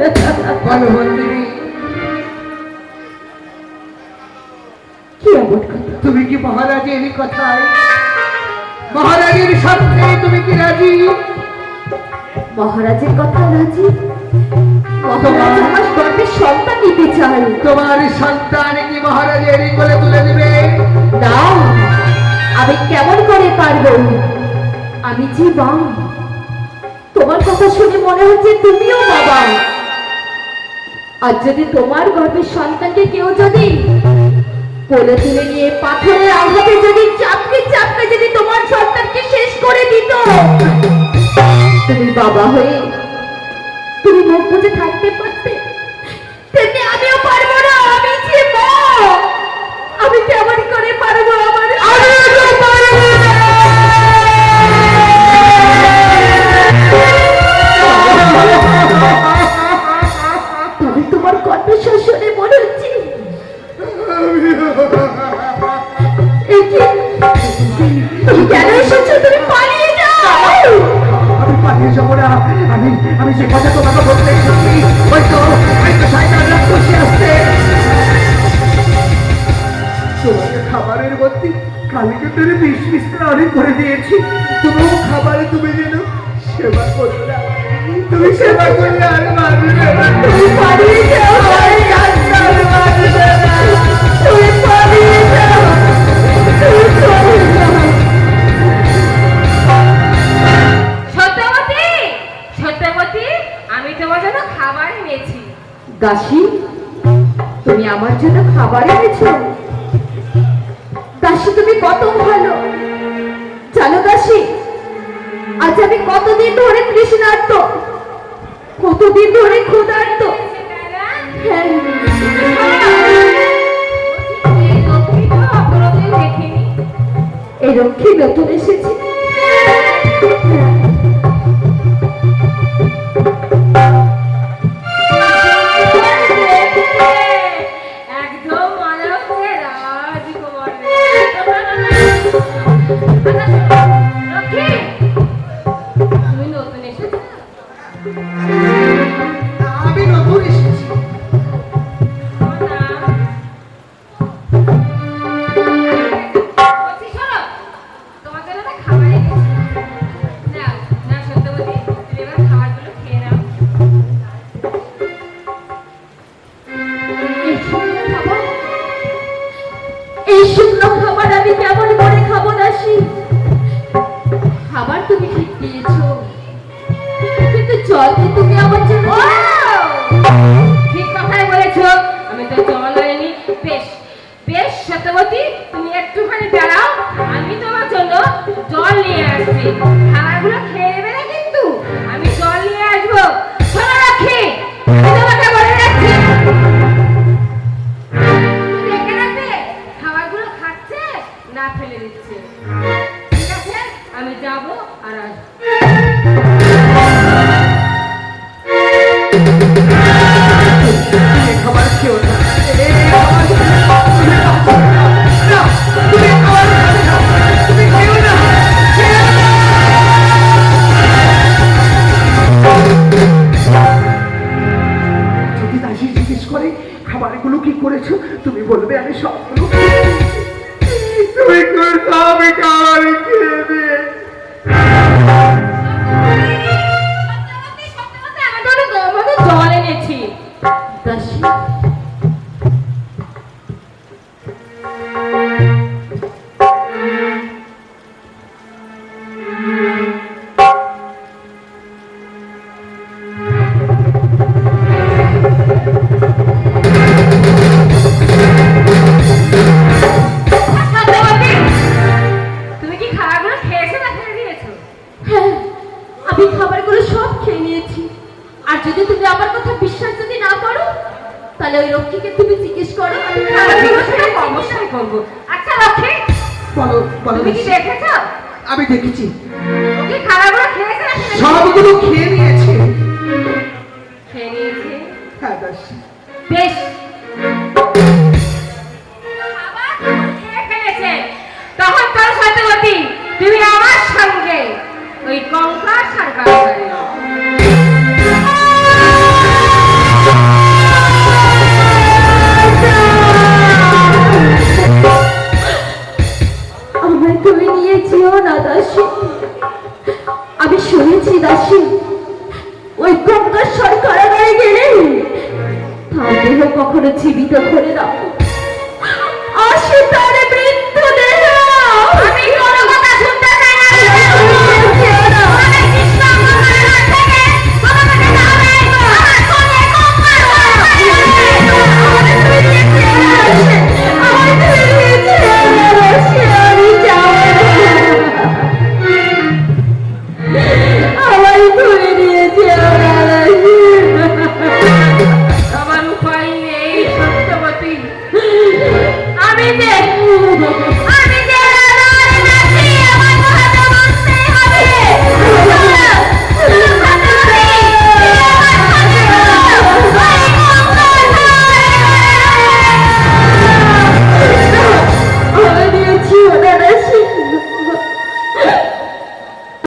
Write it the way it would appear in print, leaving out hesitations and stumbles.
বলো বন্দিনী, কি এমন কথা? তুমি কি মহারাজের কথায়, মহারাজের সাথে তুমি কি রাজি? মহারাজের কথা রাজি? মহারাজ আমার গর্ভের সন্তান নিতে চাই। তোমার সন্তান কি মহারাজের কোলে তুলে দিবে? না, আমি কেমন করে পারবো? আমি যে মা, তোমার কথা শুনে মনে হচ্ছে তুমিও বাবা। আর যদি তোমার গর্ভের সন্তানকে কেউ যদি কোলে তুলে নিয়ে পাথরের আঘাতে যদি চাপকে চাপকে যদি তোমার সন্তানকে শেষ করে দিত, তুমি বাবা হয়ে তুমি মুখ বুঝে থাকতে পারতে, তেমনি আমিও পারবো না। আমি যে মা, আমি কেমন করে পারবো? তবে তোমার কণ্ঠস্বর শুনে মনে হচ্ছে তুমি কেন এসেছো? তুমি পালিয়ে যাও। আমি পালিয়ে যাবো না। আমি যে কথা তোমাকে বলতে এসেছি, হয়তো শয়তানরা খুশি আসছে। তোমাকে খাবারের মধ্যে কালকে ধরে বিষ মিশ্রণ করে দিয়েছি। তুমিও খাবারে তুমি যেন সেবা করো না। তুমি সেবা করলে আর মারবে না। তুমি পালিয়ে যাও। তুমি পালিয়ে যাও। তুমি পালিয়ে যাও। সত্যবতী, সত্যবতী, আমি তোমার জন্য খাবার এনেছি। দাসী, তুমি আমার জন্য খাবার এনেছো? দাসী, তুমি কত ভালো জানো দাসী। আজ আমি কতদিন ধরে তৃষ্ণার্ত, কতদিন ধরে ক্ষুধার্ত। হ্যাঁ, এই রক্ষী নতুন এসেছি। একদম মানব রাজকুমার। তুমি নতুন এসেছো? আমি নতুন এসেছি। তোমার জন্য না খাবার এনেছি। নাও, নাও সত্যবতী, তুমি এবার খাবারগুলো খেয়ে নাও। এই শুকনো খাবার আমি কেমন করে খাবো দাসী? খাবার তুমি ঠিক দিয়েছো, কিন্তু জল কি তুমি আমার জন্য? ঠিক কথাই বলেছো, আমি তো জল আনিনি। বেশ বেশ সত্যবতী, তুমি একটুখানি দাঁড়াও, আমি তোমার জন্য জল নিয়ে আসছি। খাবারগুলো খেয়ে নেবে না কিন্তু, আমি জল নিয়ে আসবো। শোনো রাখি, আমি তোমাকে বলে রাখছি, দেখে রাখবে খাবারগুলো খাচ্ছে না ফেলে দিচ্ছে। ঠিক আছে, আমি যাবো আর আসবো। খাবার খেও না। তুমি খাবার খাবে না। তুমি খেও না। যদি দাসী জিজ্ঞেস করে খাবারগুলো কি করেছো, তুমি বলবে আমি সবগুলো তুমি আমি খাবার খেয়ে দিয়ে। আমাকে জল এনেছি। দাসী, তুমি কি খাবারগুলো খেয়েছো না ফেলে দিয়েছো? হ্যাঁ, আমি খাবারগুলো সব খেয়ে নিয়েছি। আর যদি তুমি আমার কথা বিশ্বাস যদি না করো, তাহলে ওই রক্ষীকে তুমি জিজ্ঞেস করো আমি খাবারগুলো খেয়েছি কিনা। অবশ্যই করবো। আচ্ছা লক্ষ্মী, বলো বলো। তুমি কি দেখেছো আমি দেখেছি, ওকে খাবারগুলো খেয়েছে না ফেলে দিয়েছে? সবগুলো খেয়ে নিয়েছে। খেয়ে নিয়েছে। হ্যাঁ দাসী। বেশ, খাবার যখন খেয়ে ফেলেছে, তখন তোর সত্যবতী তুমি আমার সঙ্গে ওই কঙ্কার সরকার দেহ কখনো জীবিত করে দাও।